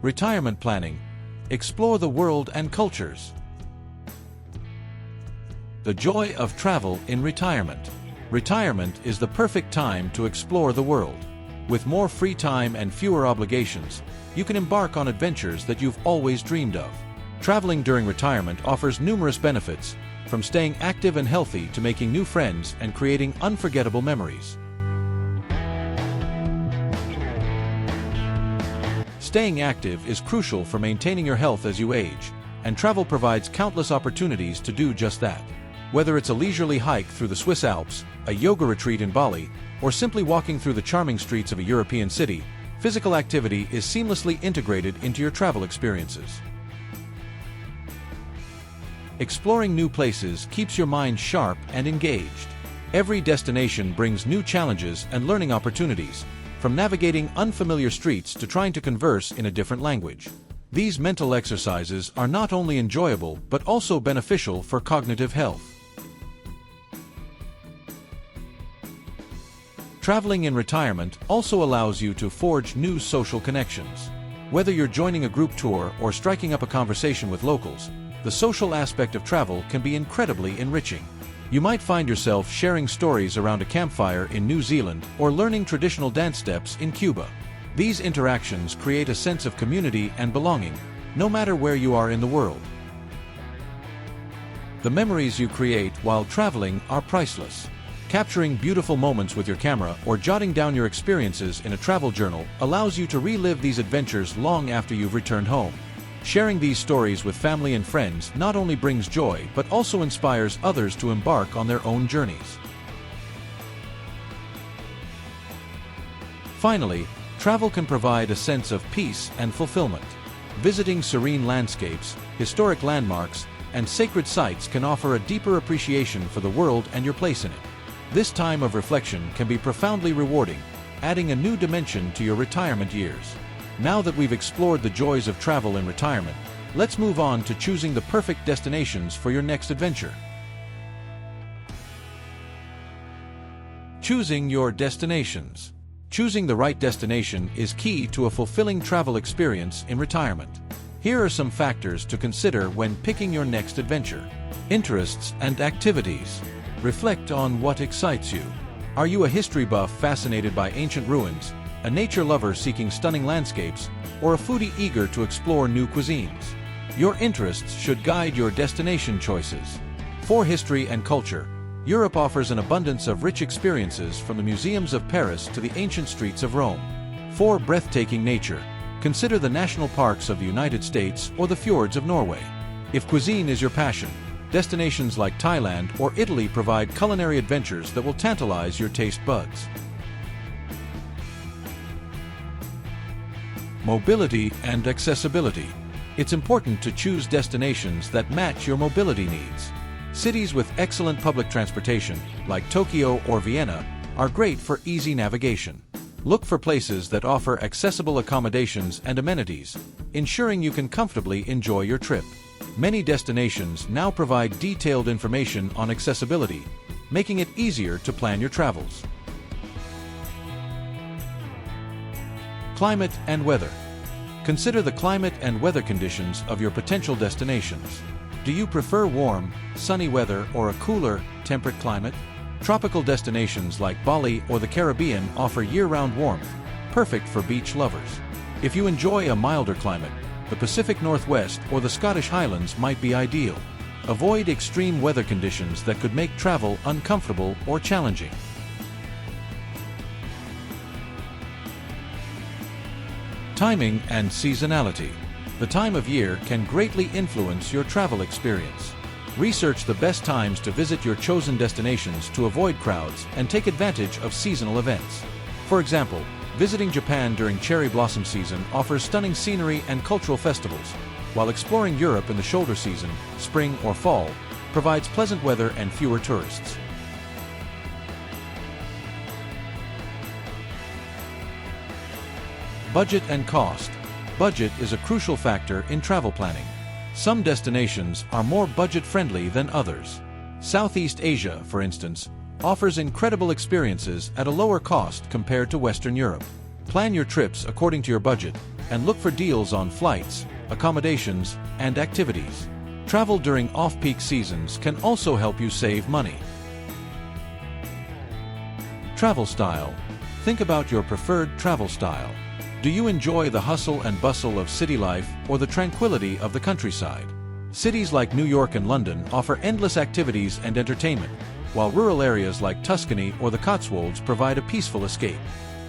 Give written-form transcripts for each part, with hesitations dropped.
Retirement planning. Explore the world and cultures. The joy of travel in retirement. Retirement is the perfect time to explore the world. With more free time and fewer obligations, you can embark on adventures that you've always dreamed of. Traveling during retirement offers numerous benefits, from staying active and healthy to making new friends and creating unforgettable memories. Staying active is crucial for maintaining your health as you age, and travel provides countless opportunities to do just that. Whether it's a leisurely hike through the Swiss Alps, a yoga retreat in Bali, or simply walking through the charming streets of a European city, physical activity is seamlessly integrated into your travel experiences. Exploring new places keeps your mind sharp and engaged. Every destination brings new challenges and learning opportunities, from navigating unfamiliar streets to trying to converse in a different language. These mental exercises are not only enjoyable but also beneficial for cognitive health. Traveling in retirement also allows you to forge new social connections. Whether you're joining a group tour or striking up a conversation with locals, the social aspect of travel can be incredibly enriching. You might find yourself sharing stories around a campfire in New Zealand or learning traditional dance steps in Cuba. These interactions create a sense of community and belonging, no matter where you are in the world. The memories you create while traveling are priceless. Capturing beautiful moments with your camera or jotting down your experiences in a travel journal allows you to relive these adventures long after you've returned home. Sharing these stories with family and friends not only brings joy but also inspires others to embark on their own journeys. Finally, travel can provide a sense of peace and fulfillment. Visiting serene landscapes, historic landmarks, and sacred sites can offer a deeper appreciation for the world and your place in it. This time of reflection can be profoundly rewarding, adding a new dimension to your retirement years. Now that we've explored the joys of travel in retirement, let's move on to choosing the perfect destinations for your next adventure. Choosing your destinations. Choosing the right destination is key to a fulfilling travel experience in retirement. Here are some factors to consider when picking your next adventure. Interests and activities. Reflect on what excites you. Are you a history buff fascinated by ancient ruins, a nature lover seeking stunning landscapes, or a foodie eager to explore new cuisines? Your interests should guide your destination choices. For history and culture, Europe offers an abundance of rich experiences, from the museums of Paris to the ancient streets of Rome. For breathtaking nature, consider the national parks of the United States or the fjords of Norway. If cuisine is your passion, destinations like Thailand or Italy provide culinary adventures that will tantalize your taste buds. Mobility and accessibility. It's important to choose destinations that match your mobility needs. Cities with excellent public transportation, like Tokyo or Vienna, are great for easy navigation. Look for places that offer accessible accommodations and amenities, ensuring you can comfortably enjoy your trip. Many destinations now provide detailed information on accessibility, making it easier to plan your travels. Climate and weather. Consider the climate and weather conditions of your potential destinations. Do you prefer warm, sunny weather or a cooler, temperate climate? Tropical destinations like Bali or the Caribbean offer year-round warmth, perfect for beach lovers. If you enjoy a milder climate, the Pacific Northwest or the Scottish Highlands might be ideal. Avoid extreme weather conditions that could make travel uncomfortable or challenging. Timing and seasonality. The time of year can greatly influence your travel experience. Research the best times to visit your chosen destinations to avoid crowds and take advantage of seasonal events. For example, visiting Japan during cherry blossom season offers stunning scenery and cultural festivals, while exploring Europe in the shoulder season, spring or fall, provides pleasant weather and fewer tourists. Budget and cost. Budget is a crucial factor in travel planning. Some destinations are more budget-friendly than others. Southeast Asia, for instance, offers incredible experiences at a lower cost compared to Western Europe. Plan your trips according to your budget, and look for deals on flights, accommodations, and activities. Travel during off-peak seasons can also help you save money. Travel style. Think about your preferred travel style. Do you enjoy the hustle and bustle of city life or the tranquility of the countryside? Cities like New York and London offer endless activities and entertainment, while rural areas like Tuscany or the Cotswolds provide a peaceful escape.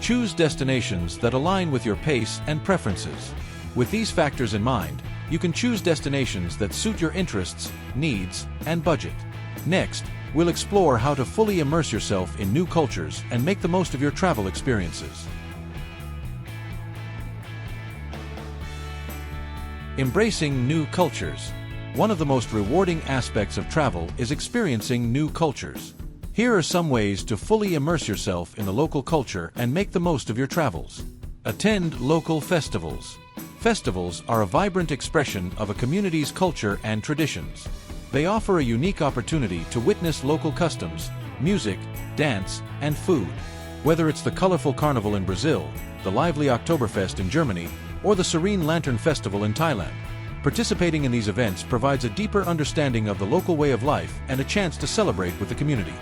Choose destinations that align with your pace and preferences. With these factors in mind, you can choose destinations that suit your interests, needs, and budget. Next, we'll explore how to fully immerse yourself in new cultures and make the most of your travel experiences. Embracing new cultures. One of the most rewarding aspects of travel is experiencing new cultures. Here are some ways to fully immerse yourself in the local culture and make the most of your travels. Attend local festivals. Festivals are a vibrant expression of a community's culture and traditions. They offer a unique opportunity to witness local customs, music, dance, and food. Whether it's the colorful carnival in Brazil, the lively Oktoberfest in Germany, or the serene Lantern Festival in Thailand, participating in these events provides a deeper understanding of the local way of life and a chance to celebrate with the community.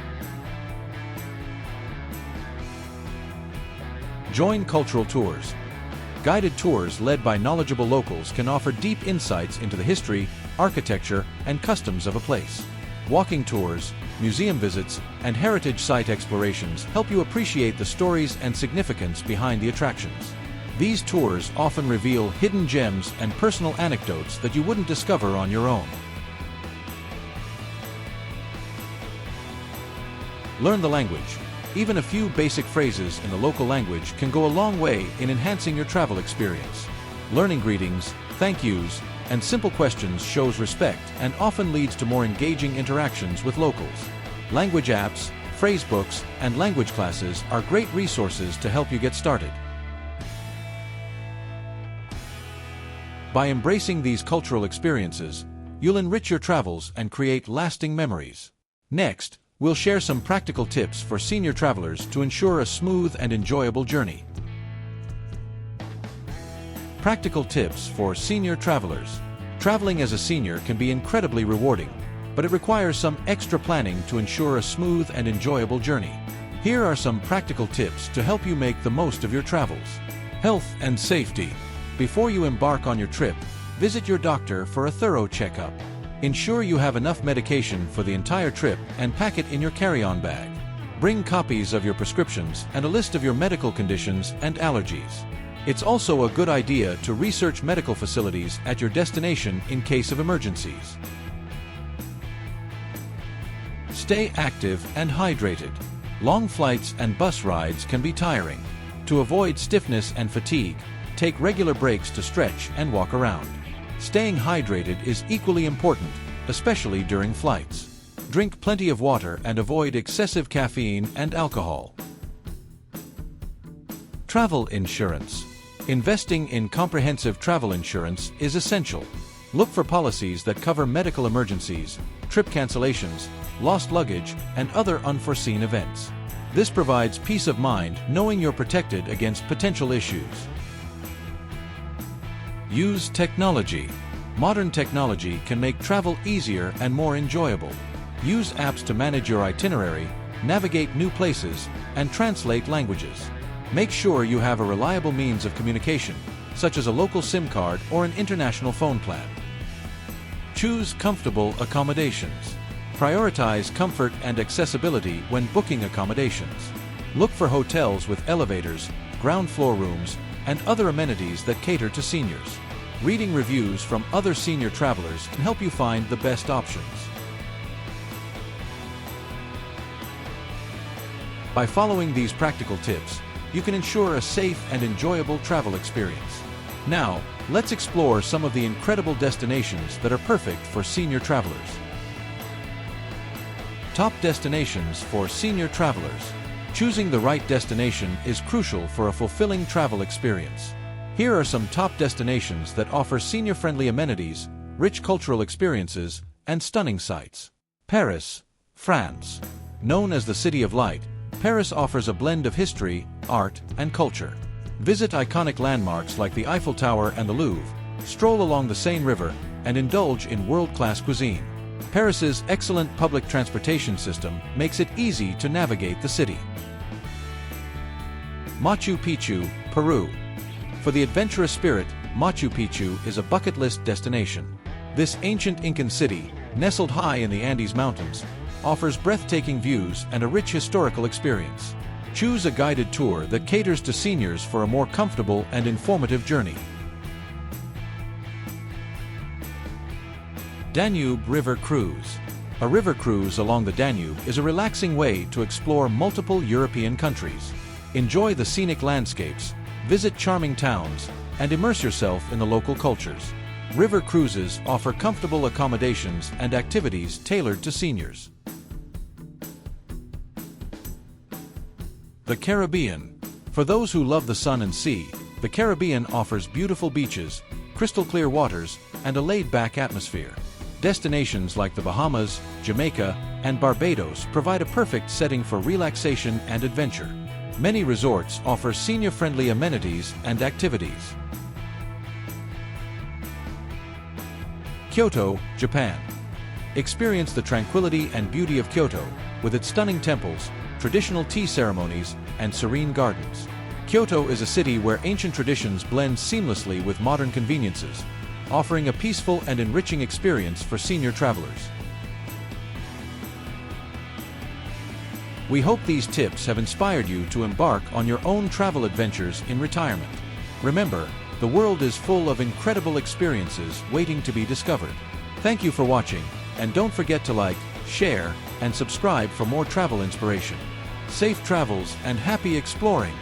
Join cultural tours. Guided tours led by knowledgeable locals can offer deep insights into the history, architecture, and customs of a place. Walking tours, museum visits, and heritage site explorations help you appreciate the stories and significance behind the attractions. These tours often reveal hidden gems and personal anecdotes that you wouldn't discover on your own. Learn the language. Even a few basic phrases in the local language can go a long way in enhancing your travel experience. Learning greetings, thank yous, and simple questions shows respect and often leads to more engaging interactions with locals. Language apps, phrase books, and language classes are great resources to help you get started. By embracing these cultural experiences, you'll enrich your travels and create lasting memories. Next, we'll share some practical tips for senior travelers to ensure a smooth and enjoyable journey. Practical tips for senior travelers. Traveling as a senior can be incredibly rewarding, but it requires some extra planning to ensure a smooth and enjoyable journey. Here are some practical tips to help you make the most of your travels. Health and safety. Before you embark on your trip, visit your doctor for a thorough checkup. Ensure you have enough medication for the entire trip and pack it in your carry-on bag. Bring copies of your prescriptions and a list of your medical conditions and allergies. It's also a good idea to research medical facilities at your destination in case of emergencies. Stay active and hydrated. Long flights and bus rides can be tiring. To avoid stiffness and fatigue, take regular breaks to stretch and walk around. Staying hydrated is equally important, especially during flights. Drink plenty of water and avoid excessive caffeine and alcohol. Travel insurance. Investing in comprehensive travel insurance is essential. Look for policies that cover medical emergencies, trip cancellations, lost luggage, and other unforeseen events. This provides peace of mind knowing you're protected against potential issues. Use technology. Modern technology can make travel easier and more enjoyable. Use apps to manage your itinerary, navigate new places, and translate languages. Make sure you have a reliable means of communication, such as a local SIM card or an international phone plan. Choose comfortable accommodations. Prioritize comfort and accessibility when booking accommodations. Look for hotels with elevators, ground floor rooms, and other amenities that cater to seniors. Reading reviews from other senior travelers can help you find the best options. By following these practical tips, you can ensure a safe and enjoyable travel experience. Now, let's explore some of the incredible destinations that are perfect for senior travelers. Top destinations for senior travelers. Choosing the right destination is crucial for a fulfilling travel experience. Here are some top destinations that offer senior-friendly amenities, rich cultural experiences, and stunning sights. Paris, France. Known as the City of Light, Paris offers a blend of history, art, and culture. Visit iconic landmarks like the Eiffel Tower and the Louvre, stroll along the Seine River, and indulge in world-class cuisine. Paris's excellent public transportation system makes it easy to navigate the city. Machu Picchu, Peru. For the adventurous spirit, Machu Picchu is a bucket list destination. This ancient Incan city, nestled high in the Andes Mountains, offers breathtaking views and a rich historical experience. Choose a guided tour that caters to seniors for a more comfortable and informative journey. Danube River Cruise. A river cruise along the Danube is a relaxing way to explore multiple European countries. Enjoy the scenic landscapes, visit charming towns, and immerse yourself in the local cultures. River cruises offer comfortable accommodations and activities tailored to seniors. The Caribbean. For those who love the sun and sea, the Caribbean offers beautiful beaches, crystal clear waters, and a laid-back atmosphere. Destinations like the Bahamas, Jamaica, and Barbados provide a perfect setting for relaxation and adventure. Many resorts offer senior-friendly amenities and activities. Kyoto, Japan. Experience the tranquility and beauty of Kyoto, with its stunning temples, traditional tea ceremonies, and serene gardens. Kyoto is a city where ancient traditions blend seamlessly with modern conveniences, offering a peaceful and enriching experience for senior travelers. We hope these tips have inspired you to embark on your own travel adventures in retirement. Remember, the world is full of incredible experiences waiting to be discovered. Thank you for watching, and don't forget to like, share, and subscribe for more travel inspiration. Safe travels and happy exploring!